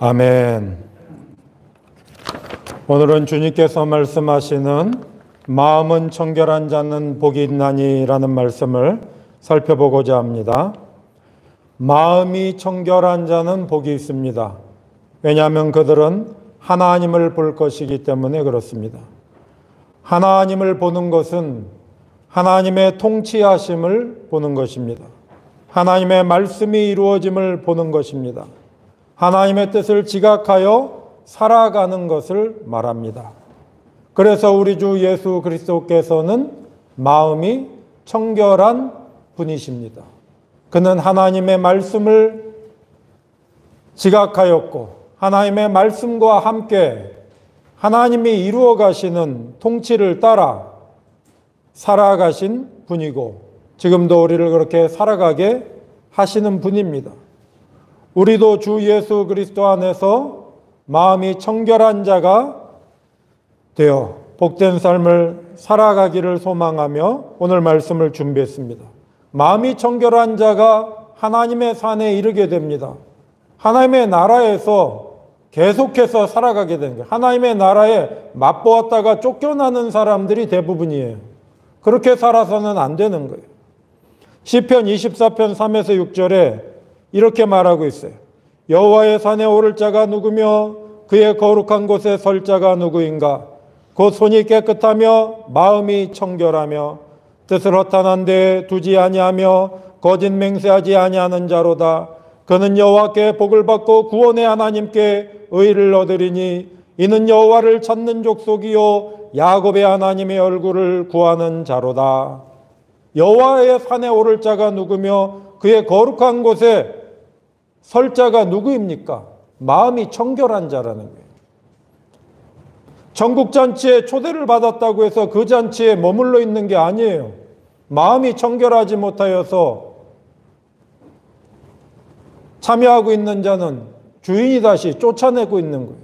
아멘. 오늘은 주님께서 말씀하시는 마음은 청결한 자는 복이 있나니라는 말씀을 살펴보고자 합니다. 마음이 청결한 자는 복이 있습니다. 왜냐하면 그들은 하나님을 볼 것이기 때문에 그렇습니다. 하나님을 보는 것은 하나님의 통치하심을 보는 것입니다. 하나님의 말씀이 이루어짐을 보는 것입니다. 하나님의 뜻을 지각하여 살아가는 것을 말합니다. 그래서 우리 주 예수 그리스도께서는 마음이 청결한 분이십니다. 그는 하나님의 말씀을 지각하였고 하나님의 말씀과 함께 하나님이 이루어 가시는 통치를 따라 살아가신 분이고 지금도 우리를 그렇게 살아가게 하시는 분입니다. 우리도 주 예수 그리스도 안에서 마음이 청결한 자가 되어 복된 삶을 살아가기를 소망하며 오늘 말씀을 준비했습니다. 마음이 청결한 자가 하나님의 산에 이르게 됩니다. 하나님의 나라에서 계속해서 살아가게 되는 거예요. 하나님의 나라에 맛보았다가 쫓겨나는 사람들이 대부분이에요. 그렇게 살아서는 안 되는 거예요. 시편 24편 3에서 6절에 이렇게 말하고 있어요. 여호와의 산에 오를 자가 누구며 그의 거룩한 곳에 설 자가 누구인가? 곧 손이 깨끗하며 마음이 청결하며 뜻을 허탄한 데에 두지 아니하며 거짓 맹세하지 아니하는 자로다. 그는 여호와께 복을 받고 구원의 하나님께 의를 얻으리니 이는 여호와를 찾는 족속이요 야곱의 하나님의 얼굴을 구하는 자로다. 여호와의 산에 오를 자가 누구며 그의 거룩한 곳에 설 자가 누구입니까? 마음이 청결한 자라는 거예요. 전국잔치에 초대를 받았다고 해서 그 잔치에 머물러 있는 게 아니에요. 마음이 청결하지 못하여서 참여하고 있는 자는 주인이 다시 쫓아내고 있는 거예요.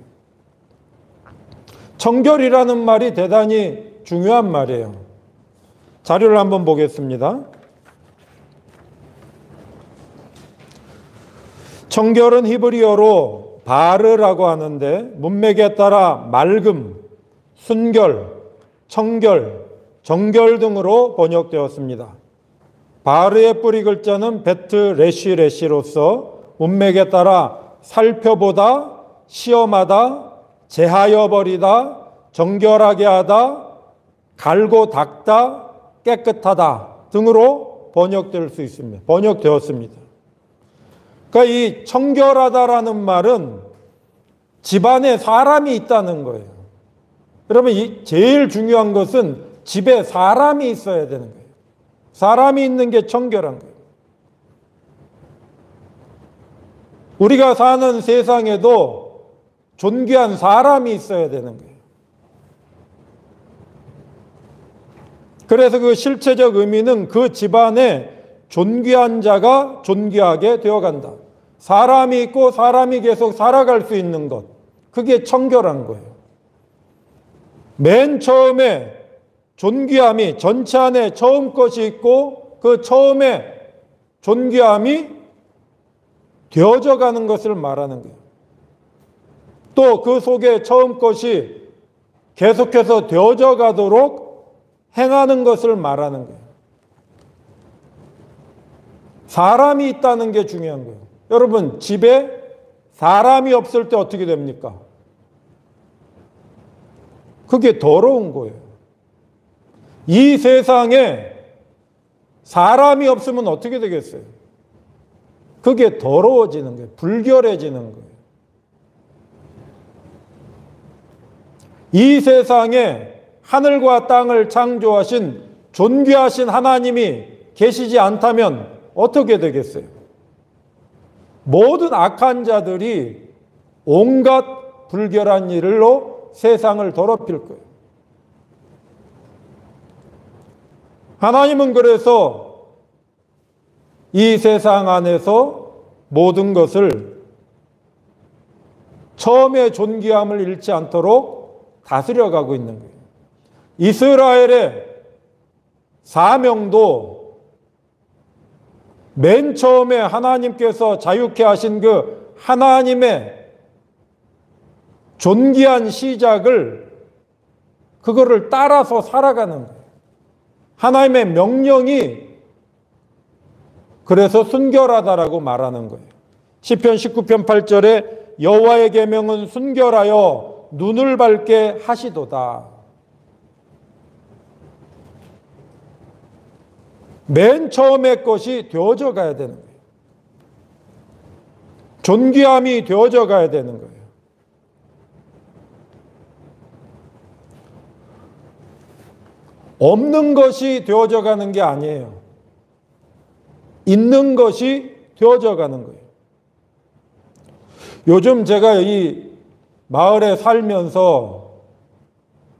청결이라는 말이 대단히 중요한 말이에요. 자료를 한번 보겠습니다. 청결은 히브리어로 바르라고 하는데 문맥에 따라 맑음, 순결, 청결, 정결 등으로 번역되었습니다. 바르의 뿌리 글자는 베트 레시로서 문맥에 따라 살펴보다, 시험하다, 제하여 버리다, 정결하게 하다, 갈고 닦다, 깨끗하다 등으로 번역될 수 있습니다. 번역되었습니다. 그러니까 이 청결하다라는 말은 집안에 사람이 있다는 거예요. 여러분, 제일 중요한 것은 집에 사람이 있어야 되는 거예요. 사람이 있는 게 청결한 거예요. 우리가 사는 세상에도 존귀한 사람이 있어야 되는 거예요. 그래서 그 실체적 의미는 그 집안에 존귀한 자가 존귀하게 되어간다. 사람이 있고 사람이 계속 살아갈 수 있는 것. 그게 청결한 거예요. 맨 처음에 존귀함이 전체 안에 처음 것이 있고 그 처음에 존귀함이 되어져 가는 것을 말하는 거예요. 또 그 속에 처음 것이 계속해서 되어져 가도록 행하는 것을 말하는 거예요. 사람이 있다는 게 중요한 거예요. 여러분, 집에 사람이 없을 때 어떻게 됩니까? 그게 더러운 거예요. 이 세상에 사람이 없으면 어떻게 되겠어요? 그게 더러워지는 거예요. 불결해지는 거예요. 이 세상에 하늘과 땅을 창조하신 존귀하신 하나님이 계시지 않다면 어떻게 되겠어요? 모든 악한 자들이 온갖 불결한 일로 세상을 더럽힐 거예요. 하나님은 그래서 이 세상 안에서 모든 것을 처음의 존귀함을 잃지 않도록 다스려가고 있는 거예요. 이스라엘의 사명도 맨 처음에 하나님께서 자유케 하신 그 하나님의 존귀한 시작을 그거를 따라서 살아가는 거예요. 하나님의 명령이 그래서 순결하다라고 말하는 거예요. 시편 19편 8절에 여호와의 계명은 순결하여 눈을 밝게 하시도다. 맨 처음에 것이 되어져 가야 되는 거예요. 존귀함이 되어져 가야 되는 거예요. 없는 것이 되어져 가는 게 아니에요. 있는 것이 되어져 가는 거예요. 요즘 제가 이 마을에 살면서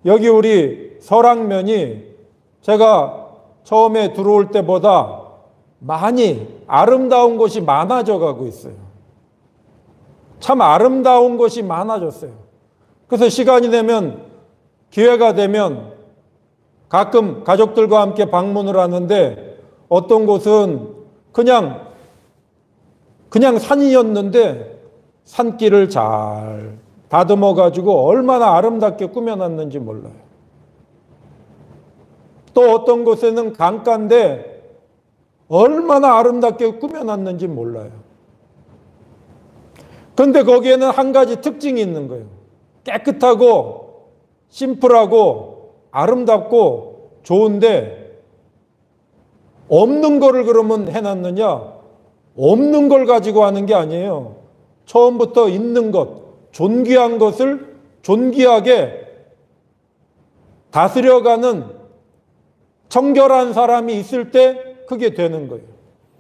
여기 우리 설악면이 제가 처음에 들어올 때보다 많이 아름다운 곳이 많아져 가고 있어요. 참 아름다운 곳이 많아졌어요. 그래서 시간이 되면, 기회가 되면 가끔 가족들과 함께 방문을 하는데 어떤 곳은 그냥 산이었는데 산길을 잘 다듬어 가지고 얼마나 아름답게 꾸며놨는지 몰라요. 또 어떤 곳에는 강가인데 얼마나 아름답게 꾸며놨는지 몰라요. 그런데 거기에는 한 가지 특징이 있는 거예요. 깨끗하고 심플하고 아름답고 좋은데 없는 거를 그러면 해놨느냐? 없는 걸 가지고 하는 게 아니에요. 처음부터 있는 것, 존귀한 것을 존귀하게 다스려가는 청결한 사람이 있을 때 그게 되는 거예요.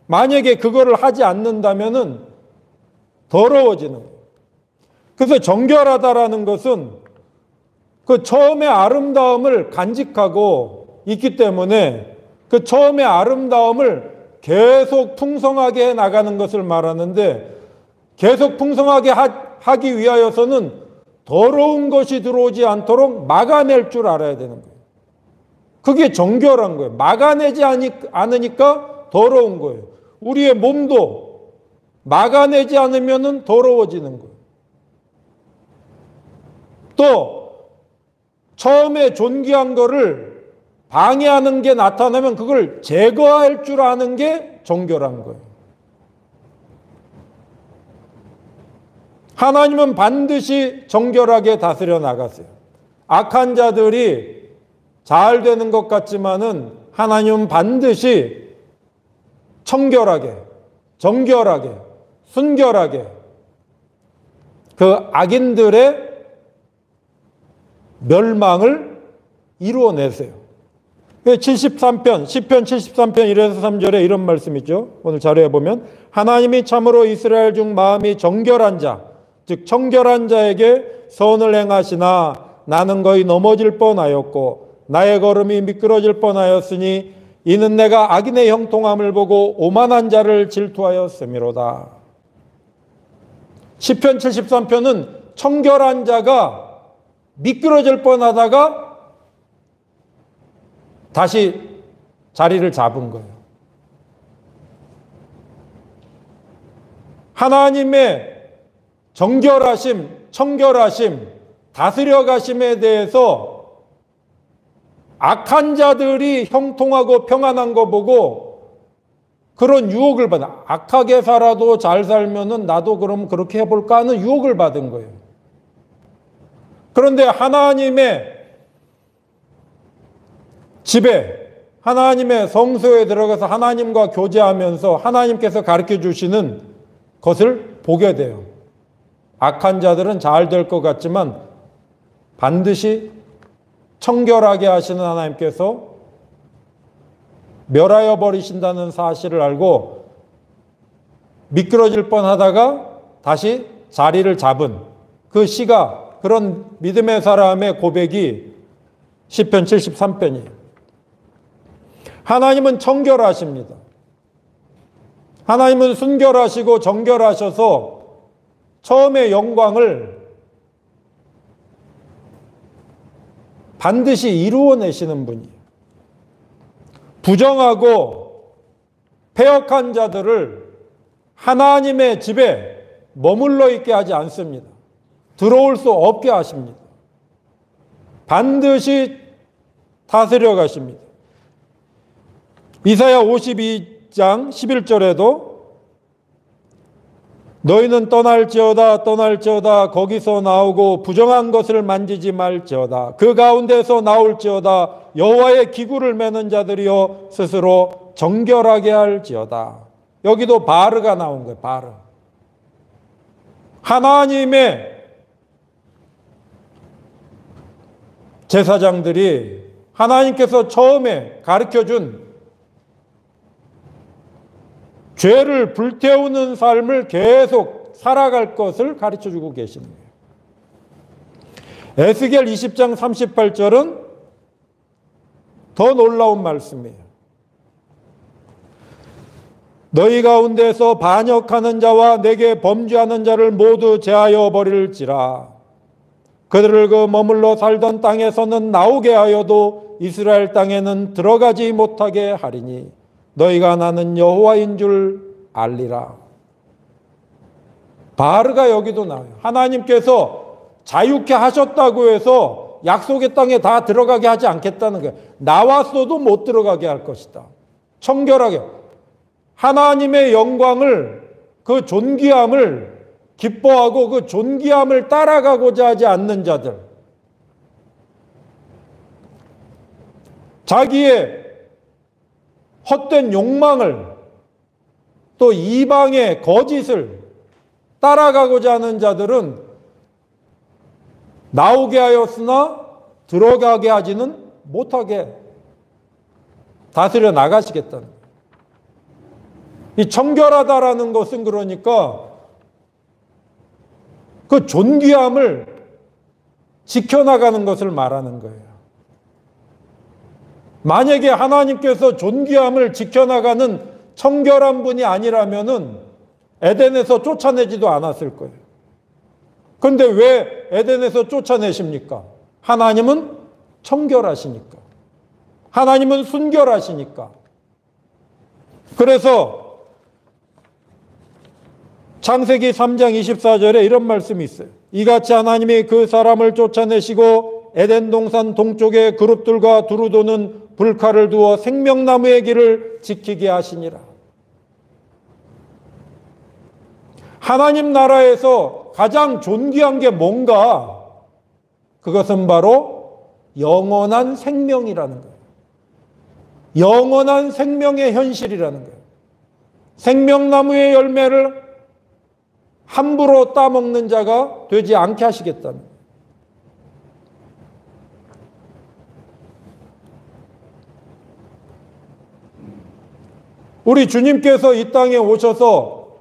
만약에 그거를 하지 않는다면은 더러워지는 거예요. 그래서 정결하다라는 것은 그 처음의 아름다움을 간직하고 있기 때문에 그 처음의 아름다움을 계속 풍성하게 해 나가는 것을 말하는데, 계속 풍성하게 하기 위하여서는 더러운 것이 들어오지 않도록 막아낼 줄 알아야 되는 거예요. 그게 정결한 거예요. 막아내지 않으니까 더러운 거예요. 우리의 몸도 막아내지 않으면 더러워지는 거예요. 또 처음에 존귀한 거를 방해하는 게 나타나면 그걸 제거할 줄 아는 게 정결한 거예요. 하나님은 반드시 정결하게 다스려 나가세요. 악한 자들이 잘 되는 것 같지만은 하나님은 반드시 청결하게, 정결하게, 순결하게 그 악인들의 멸망을 이루어내세요. 73편, 시편 73편 1에서 3절에 이런 말씀 있죠. 오늘 자료에 보면 하나님이 참으로 이스라엘 중 마음이 정결한 자, 즉 청결한 자에게 선을 행하시나 나는 거의 넘어질 뻔하였고 나의 걸음이 미끄러질 뻔하였으니 이는 내가 악인의 형통함을 보고 오만한 자를 질투하였음이로다. 시편 73편은 청결한 자가 미끄러질 뻔하다가 다시 자리를 잡은 거예요. 하나님의 정결하심, 청결하심, 다스려가심에 대해서 악한 자들이 형통하고 평안한 거 보고 그런 유혹을 받아. 악하게 살아도 잘 살면은 나도 그럼 그렇게 해볼까 하는 유혹을 받은 거예요. 그런데 하나님의 집에, 하나님의 성소에 들어가서 하나님과 교제하면서 하나님께서 가르쳐 주시는 것을 보게 돼요. 악한 자들은 잘 될 것 같지만 반드시 청결하게 하시는 하나님께서 멸하여 버리신다는 사실을 알고 미끄러질 뻔하다가 다시 자리를 잡은 그 시가, 그런 믿음의 사람의 고백이 시편 73편이에요. 하나님은 청결하십니다. 하나님은 순결하시고 정결하셔서 처음의 영광을 반드시 이루어내시는 분이에요. 부정하고 패역한 자들을 하나님의 집에 머물러 있게 하지 않습니다. 들어올 수 없게 하십니다. 반드시 다스려 가십니다. 이사야 52장 11절에도 너희는 떠날지어다 거기서 나오고 부정한 것을 만지지 말지어다 그 가운데서 나올지어다 여호와의 기구를 매는 자들이여 스스로 정결하게 할지어다. 여기도 바르가 나온 거예요. 바르. 하나님의 제사장들이 하나님께서 처음에 가르쳐준 죄를 불태우는 삶을 계속 살아갈 것을 가르쳐주고 계시는 거예요. 에스겔 20장 38절은 더 놀라운 말씀이에요. 너희 가운데서 반역하는 자와 내게 범죄하는 자를 모두 제하여 버릴지라. 그들을 그 머물러 살던 땅에서는 나오게 하여도 이스라엘 땅에는 들어가지 못하게 하리니 너희가 나는 여호와인 줄 알리라. 바르가 여기도 나와요. 하나님께서 자유케 하셨다고 해서 약속의 땅에 다 들어가게 하지 않겠다는 거예요. 나왔어도 못 들어가게 할 것이다. 청결하게. 하나님의 영광을, 그 존귀함을 기뻐하고 그 존귀함을 따라가고자 하지 않는 자들, 자기의 헛된 욕망을 또 이방의 거짓을 따라가고자 하는 자들은 나오게 하였으나 들어가게 하지는 못하게 다스려 나가시겠다는 거예요. 이 청결하다라는 것은 그러니까 그 존귀함을 지켜나가는 것을 말하는 거예요. 만약에 하나님께서 존귀함을 지켜나가는 청결한 분이 아니라면은 에덴에서 쫓아내지도 않았을 거예요. 그런데 왜 에덴에서 쫓아내십니까? 하나님은 청결하시니까. 하나님은 순결하시니까. 그래서 창세기 3장 24절에 이런 말씀이 있어요. 이같이 하나님이 그 사람을 쫓아내시고 에덴 동산 동쪽에 그룹들과 두루 도는 불칼을 두어 생명나무의 길을 지키게 하시니라. 하나님 나라에서 가장 존귀한 게 뭔가? 그것은 바로 영원한 생명이라는 거예요. 영원한 생명의 현실이라는 거예요. 생명나무의 열매를 함부로 따먹는 자가 되지 않게 하시겠다는 거예요. 우리 주님께서 이 땅에 오셔서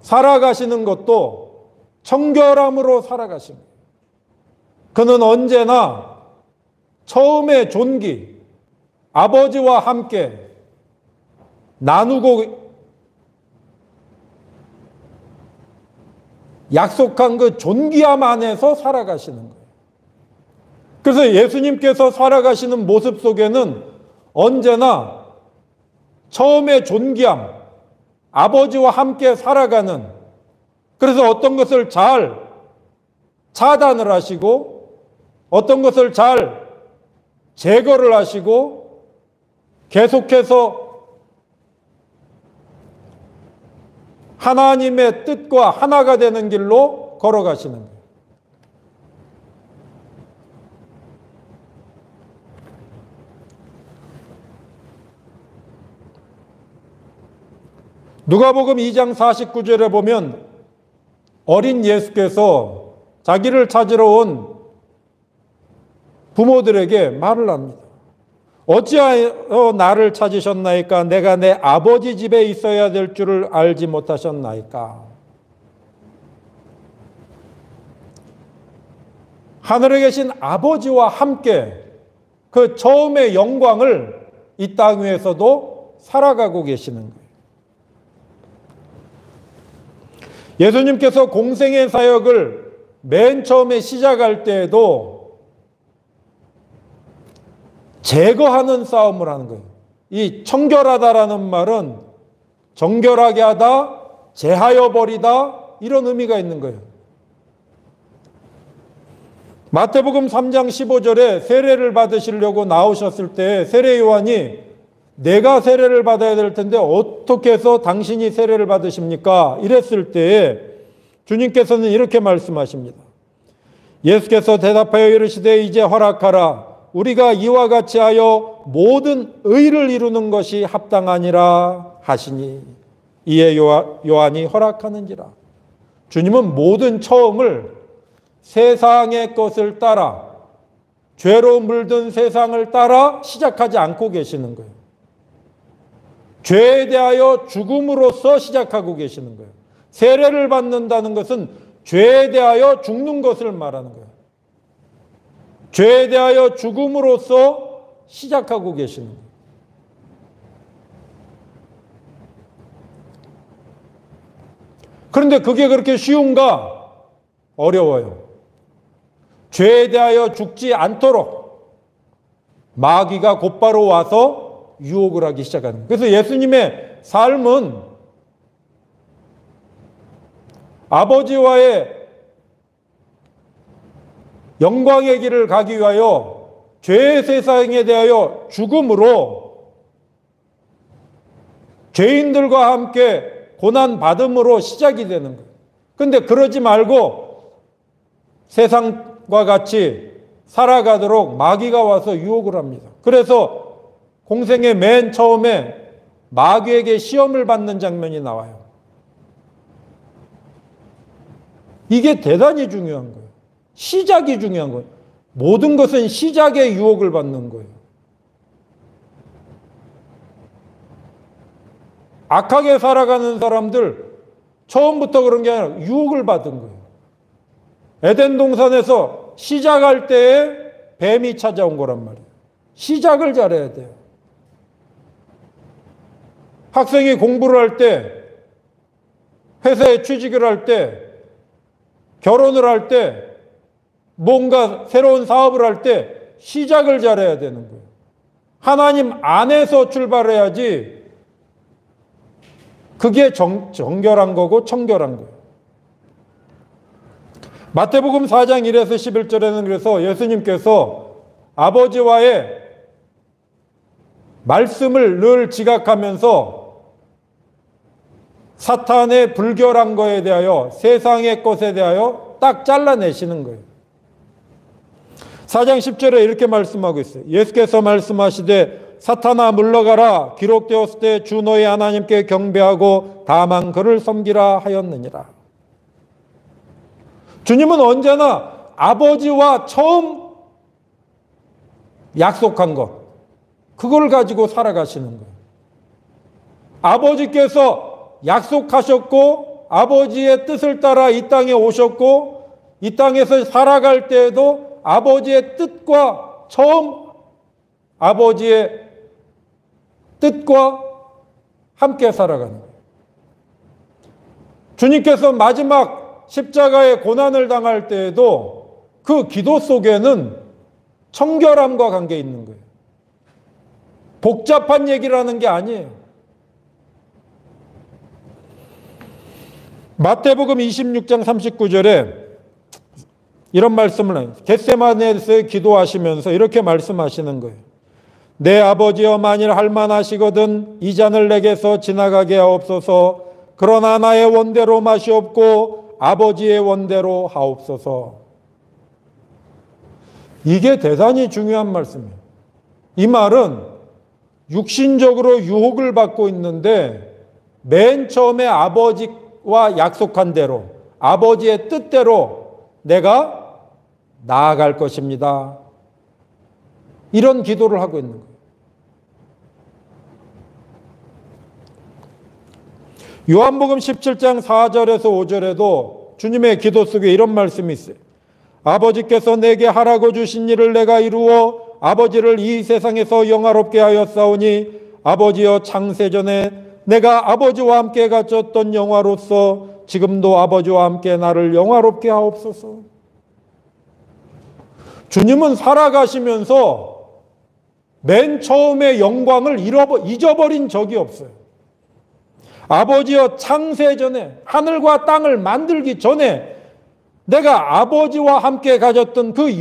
살아가시는 것도 청결함으로 살아가신 거예요. 그는 언제나 처음의 존귀, 아버지와 함께 나누고 약속한 그 존귀함 안에서 살아가시는 거예요. 그래서 예수님께서 살아가시는 모습 속에는 언제나 처음의 존귀함, 아버지와 함께 살아가는, 그래서 어떤 것을 잘 차단을 하시고 어떤 것을 잘 제거를 하시고 계속해서 하나님의 뜻과 하나가 되는 길로 걸어가시는 거예요. 누가복음 2장 49절에 보면 어린 예수께서 자기를 찾으러 온 부모들에게 말을 합니다. 어찌하여 나를 찾으셨나이까? 내가 내 아버지 집에 있어야 될 줄을 알지 못하셨나이까? 하늘에 계신 아버지와 함께 그 처음의 영광을 이 땅 위에서도 살아가고 계시는 거예요. 예수님께서 공생의 사역을 맨 처음에 시작할 때에도 제거하는 싸움을 하는 거예요. 이 청결하다라는 말은 정결하게 하다, 제하여 버리다, 이런 의미가 있는 거예요. 마태복음 3장 15절에 세례를 받으시려고 나오셨을 때 세례 요한이 내가 세례를 받아야 될 텐데 어떻게 해서 당신이 세례를 받으십니까? 이랬을 때에 주님께서는 이렇게 말씀하십니다. 예수께서 대답하여 이르시되 이제 허락하라. 우리가 이와 같이 하여 모든 의를 이루는 것이 합당하니라 하시니 이에 요한이 허락하는지라. 주님은 모든 처음을 세상의 것을 따라 죄로 물든 세상을 따라 시작하지 않고 계시는 거예요. 죄에 대하여 죽음으로써 시작하고 계시는 거예요. 세례를 받는다는 것은 죄에 대하여 죽는 것을 말하는 거예요. 죄에 대하여 죽음으로써 시작하고 계시는 거예요. 그런데 그게 그렇게 쉬운가? 어려워요. 죄에 대하여 죽지 않도록 마귀가 곧바로 와서 유혹을 하기 시작하는 거예요. 그래서 예수님의 삶은 아버지와의 영광의 길을 가기 위하여 죄의 세상에 대하여 죽음으로 죄인들과 함께 고난받음으로 시작이 되는 거예요. 그런데 그러지 말고 세상과 같이 살아가도록 마귀가 와서 유혹을 합니다. 그래서 공생의 맨 처음에 마귀에게 시험을 받는 장면이 나와요. 이게 대단히 중요한 거예요. 시작이 중요한 거예요. 모든 것은 시작에 유혹을 받는 거예요. 악하게 살아가는 사람들 처음부터 그런 게 아니라 유혹을 받은 거예요. 에덴 동산에서 시작할 때에 뱀이 찾아온 거란 말이에요. 시작을 잘해야 돼요. 학생이 공부를 할 때, 회사에 취직을 할 때, 결혼을 할 때, 뭔가 새로운 사업을 할 때 시작을 잘해야 되는 거예요. 하나님 안에서 출발해야지 그게 정결한 거고 청결한 거예요. 마태복음 4장 1에서 11절에는 그래서 예수님께서 아버지와의 말씀을 늘 지각하면서 사탄의 불결한 거에 대하여 세상의 것에 대하여 딱 잘라내시는 거예요. 4장 10절에 이렇게 말씀하고 있어요. 예수께서 말씀하시되 사탄아 물러가라. 기록되었을 때 주 너희 하나님께 경배하고 다만 그를 섬기라 하였느니라. 주님은 언제나 아버지와 처음 약속한 것, 그걸 가지고 살아가시는 거예요. 아버지께서 약속하셨고 아버지의 뜻을 따라 이 땅에 오셨고 이 땅에서 살아갈 때에도 아버지의 뜻과 처음 아버지의 뜻과 함께 살아가는 거예요. 주님께서 마지막 십자가의 고난을 당할 때에도 그 기도 속에는 청결함과 관계 있는 거예요. 복잡한 얘기라는 게 아니에요. 마태복음 26장 39절에 이런 말씀을 해요. 겟세마네에서 기도하시면서 이렇게 말씀하시는 거예요. 내 아버지여 만일 할만하시거든 이 잔을 내게서 지나가게 하옵소서. 그러나 나의 원대로 마시옵고 아버지의 원대로 하옵소서. 이게 대단히 중요한 말씀이에요. 이 말은 육신적으로 유혹을 받고 있는데 맨 처음에 아버지와 약속한 대로 아버지의 뜻대로 내가 나아갈 것입니다. 이런 기도를 하고 있는 거예요. 요한복음 17장 4절에서 5절에도 주님의 기도 속에 이런 말씀이 있어요. 아버지께서 내게 하라고 주신 일을 내가 이루어 아버지를 이 세상에서 영화롭게 하였사오니 아버지여 창세전에 내가 아버지와 함께 갖췄던 영화로서 지금도 아버지와 함께 나를 영화롭게 하옵소서. 주님은 살아가시면서 맨 처음의 영광을 잊어버린 적이 없어요. 아버지여 창세전에 하늘과 땅을 만들기 전에 내가 아버지와 함께 가졌던 그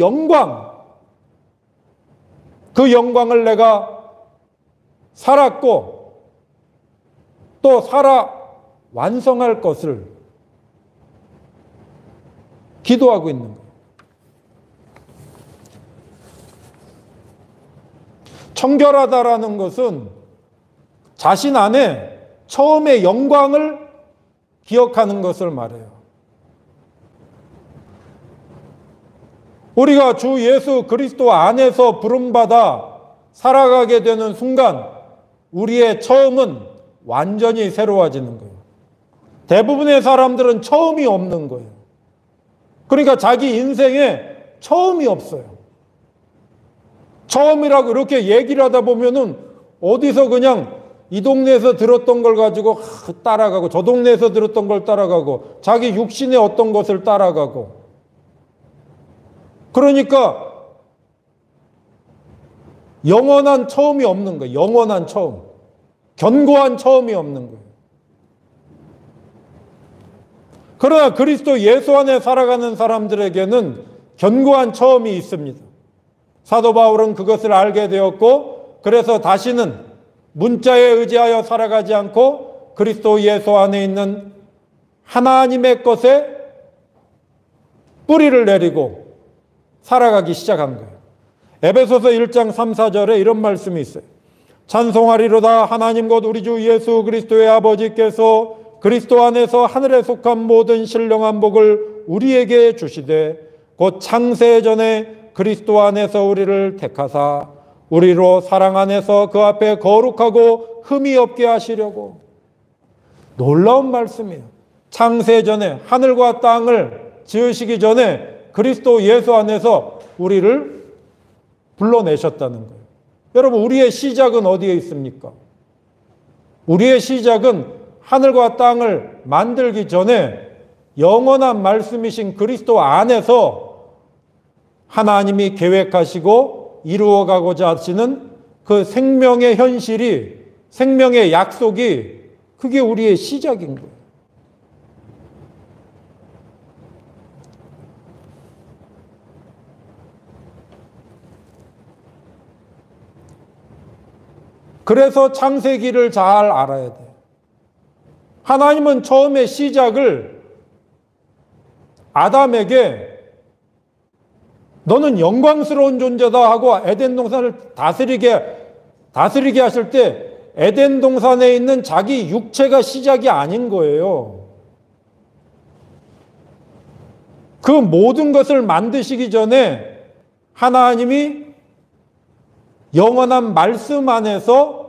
영광을 내가 살았고 또 살아 완성할 것을 기도하고 있는 거예요. 청결하다라는 것은 자신 안에 처음의 영광을 기억하는 것을 말해요. 우리가 주 예수 그리스도 안에서 부름받아 살아가게 되는 순간 우리의 처음은 완전히 새로워지는 거예요. 대부분의 사람들은 처음이 없는 거예요. 그러니까 자기 인생에 처음이 없어요. 처음이라고 이렇게 얘기를 하다 보면은 어디서 그냥 이 동네에서 들었던 걸 가지고 따라가고 저 동네에서 들었던 걸 따라가고 자기 육신의 어떤 것을 따라가고 그러니까 영원한 처음이 없는 거예요. 영원한 처음. 견고한 처음이 없는 거예요. 그러나 그리스도 예수 안에 살아가는 사람들에게는 견고한 처음이 있습니다. 사도 바울은 그것을 알게 되었고 그래서 다시는 문자에 의지하여 살아가지 않고 그리스도 예수 안에 있는 하나님의 것에 뿌리를 내리고 살아가기 시작한 거예요. 에베소서 1장 3, 4절에 이런 말씀이 있어요. 찬송하리로다 하나님 곧 우리 주 예수 그리스도의 아버지께서 그리스도 안에서 하늘에 속한 모든 신령한 복을 우리에게 주시되 곧 창세 전에 그리스도 안에서 우리를 택하사 우리로 사랑 안에서 그 앞에 거룩하고 흠이 없게 하시려고. 놀라운 말씀이에요. 창세 전에 하늘과 땅을 지으시기 전에 그리스도 예수 안에서 우리를 불러내셨다는 거예요. 여러분, 우리의 시작은 어디에 있습니까? 우리의 시작은 하늘과 땅을 만들기 전에 영원한 말씀이신 그리스도 안에서 하나님이 계획하시고 이루어가고자 하시는 그 생명의 현실이, 생명의 약속이, 그게 우리의 시작인 거예요. 그래서 창세기를 잘 알아야 돼요. 하나님은 처음에 시작을 아담에게 너는 영광스러운 존재다 하고 에덴 동산을 다스리게 하실 때 에덴 동산에 있는 자기 육체가 시작이 아닌 거예요. 그 모든 것을 만드시기 전에 하나님이 영원한 말씀 안에서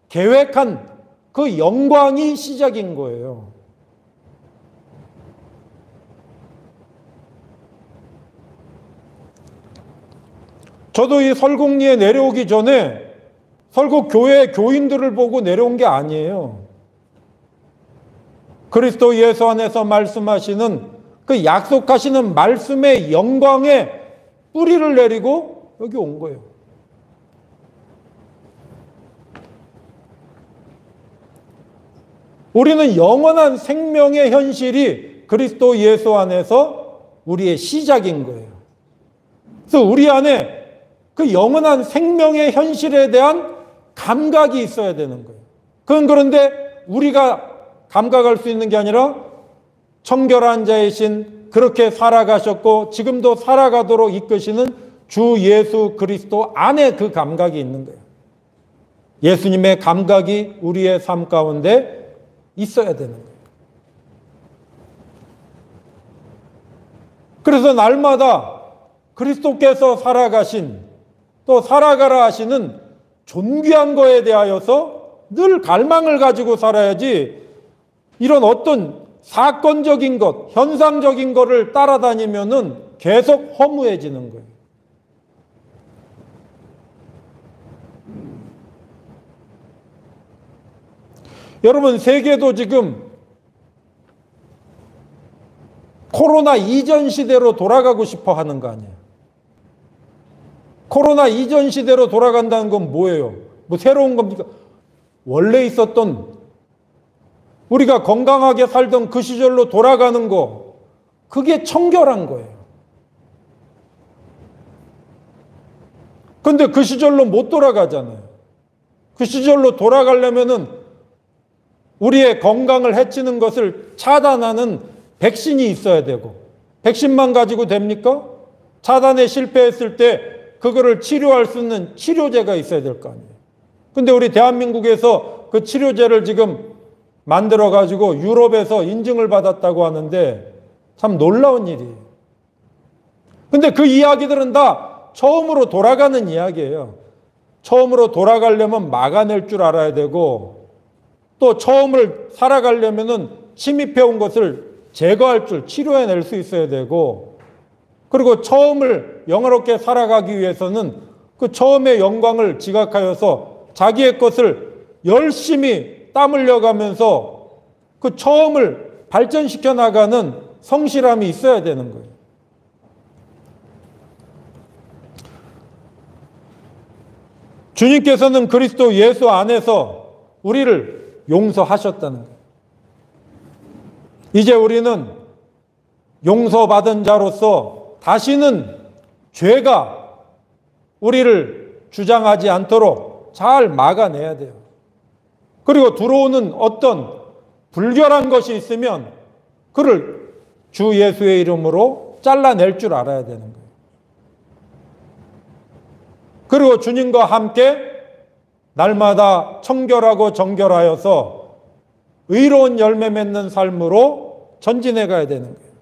계획한 그 영광이 시작인 거예요. 저도 이 설국리에 내려오기 전에 설국교회 교인들을 보고 내려온 게 아니에요. 그리스도 예수 안에서 말씀하시는 그 약속하시는 말씀의 영광에 뿌리를 내리고 여기 온 거예요. 우리는 영원한 생명의 현실이 그리스도 예수 안에서 우리의 시작인 거예요. 그래서 우리 안에 그 영원한 생명의 현실에 대한 감각이 있어야 되는 거예요. 그런데 우리가 감각할 수 있는 게 아니라 청결한 자이신 그렇게 살아가셨고 지금도 살아가도록 이끄시는 주 예수 그리스도 안에 그 감각이 있는 거예요. 예수님의 감각이 우리의 삶 가운데 있어야 되는 거예요. 그래서 날마다 그리스도께서 살아가신 또 살아가라 하시는 존귀한 거에 대하여서 늘 갈망을 가지고 살아야지 이런 어떤 사건적인 것, 현상적인 거를 따라다니면은 계속 허무해지는 거예요. 여러분, 세계도 지금 코로나 이전 시대로 돌아가고 싶어 하는 거 아니에요? 코로나 이전 시대로 돌아간다는 건 뭐예요? 뭐 새로운 겁니까? 원래 있었던 우리가 건강하게 살던 그 시절로 돌아가는 거, 그게 청결한 거예요. 근데 그 시절로 못 돌아가잖아요. 그 시절로 돌아가려면은 우리의 건강을 해치는 것을 차단하는 백신이 있어야 되고, 백신만 가지고 됩니까? 차단에 실패했을 때 그거를 치료할 수 있는 치료제가 있어야 될 거 아니에요. 근데 우리 대한민국에서 그 치료제를 지금 만들어 가지고 유럽에서 인증을 받았다고 하는데 참 놀라운 일이에요. 근데 그 이야기들은 다 처음으로 돌아가는 이야기예요. 처음으로 돌아가려면 막아낼 줄 알아야 되고, 또 처음을 살아가려면은 침입해온 것을 제거할 줄, 치료해낼 수 있어야 되고, 그리고 처음을 영화롭게 살아가기 위해서는 그 처음의 영광을 지각하여서 자기의 것을 열심히 땀 흘려가면서 그 처음을 발전시켜 나가는 성실함이 있어야 되는 거예요. 주님께서는 그리스도 예수 안에서 우리를 용서하셨다는 거예요. 이제 우리는 용서받은 자로서 다시는 죄가 우리를 주장하지 않도록 잘 막아내야 돼요. 그리고 들어오는 어떤 불결한 것이 있으면 그를 주 예수의 이름으로 잘라낼 줄 알아야 되는 거예요. 그리고 주님과 함께 날마다 청결하고 정결하여서 의로운 열매 맺는 삶으로 전진해 가야 되는 거예요.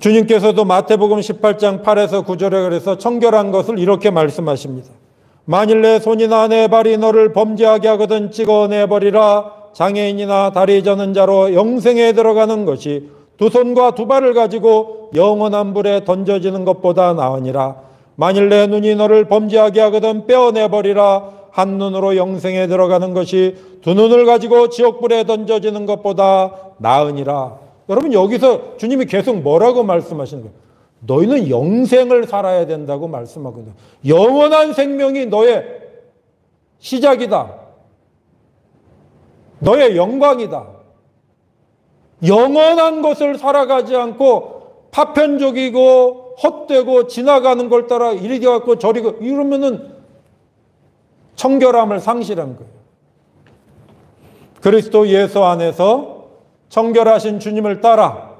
주님께서도 마태복음 18장 8에서 9절에 그래서 청결한 것을 이렇게 말씀하십니다. 만일 내 손이나 내 발이 너를 범죄하게 하거든 찍어내버리라. 장애인이나 다리 저는 자로 영생에 들어가는 것이 두 손과 두 발을 가지고 영원한 불에 던져지는 것보다 나으니라. 만일 내 눈이 너를 범죄하게 하거든 빼어내버리라. 한 눈으로 영생에 들어가는 것이 두 눈을 가지고 지옥불에 던져지는 것보다 나으니라. 여러분, 여기서 주님이 계속 뭐라고 말씀하시는 거예요? 너희는 영생을 살아야 된다고 말씀하거든요. 영원한 생명이 너의 시작이다. 너의 영광이다. 영원한 것을 살아가지 않고 파편적이고 헛되고 지나가는 걸 따라 이리 가고 저리 가고 이러면은 청결함을 상실한 거예요. 그리스도 예수 안에서 청결하신 주님을 따라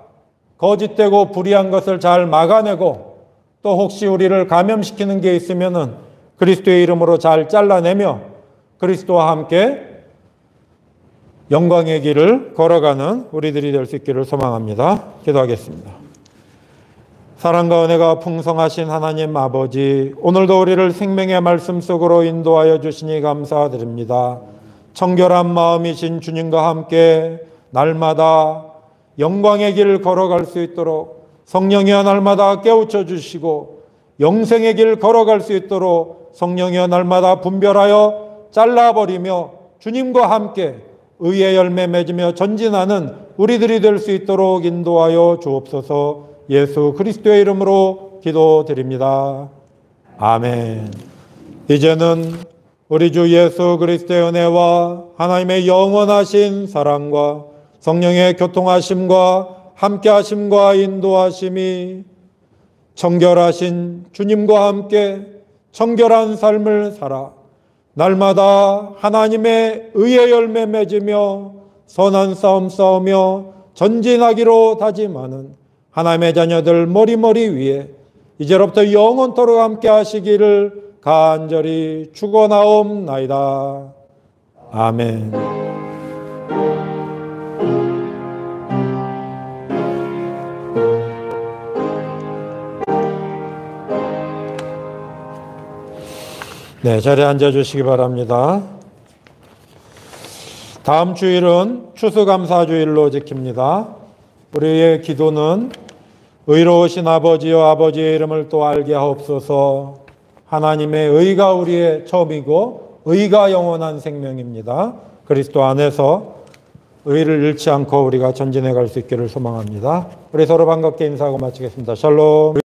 거짓되고 불의한 것을 잘 막아내고, 또 혹시 우리를 감염시키는 게 있으면은 그리스도의 이름으로 잘 잘라내며 그리스도와 함께 영광의 길을 걸어가는 우리들이 될 수 있기를 소망합니다. 기도하겠습니다. 사랑과 은혜가 풍성하신 하나님 아버지, 오늘도 우리를 생명의 말씀 속으로 인도하여 주시니 감사드립니다. 청결한 마음이신 주님과 함께 날마다 영광의 길을 걸어갈 수 있도록 성령이여 날마다 깨우쳐 주시고, 영생의 길 걸어갈 수 있도록 성령이여 날마다 분별하여 잘라버리며 주님과 함께 의의 열매 맺으며 전진하는 우리들이 될 수 있도록 인도하여 주옵소서. 예수 그리스도의 이름으로 기도드립니다. 아멘. 이제는 우리 주 예수 그리스도의 은혜와 하나님의 영원하신 사랑과 성령의 교통하심과 함께하심과 인도하심이 청결하신 주님과 함께 청결한 삶을 살아 날마다 하나님의 의의 열매 맺으며 선한 싸움 싸우며 전진하기로 다짐하는 하나님의 자녀들 머리머리 위에 이제로부터 영원토록 함께 하시기를 간절히 축원하옵나이다. 아멘. 네, 자리에 앉아주시기 바랍니다. 다음 주일은 추수감사주일로 지킵니다. 우리의 기도는 의로우신 아버지여 아버지의 이름을 또 알게 하옵소서. 하나님의 의가 우리의 처음이고 의가 영원한 생명입니다. 그리스도 안에서 의를 잃지 않고 우리가 전진해 갈 수 있기를 소망합니다. 우리 서로 반갑게 인사하고 마치겠습니다. 샬롬.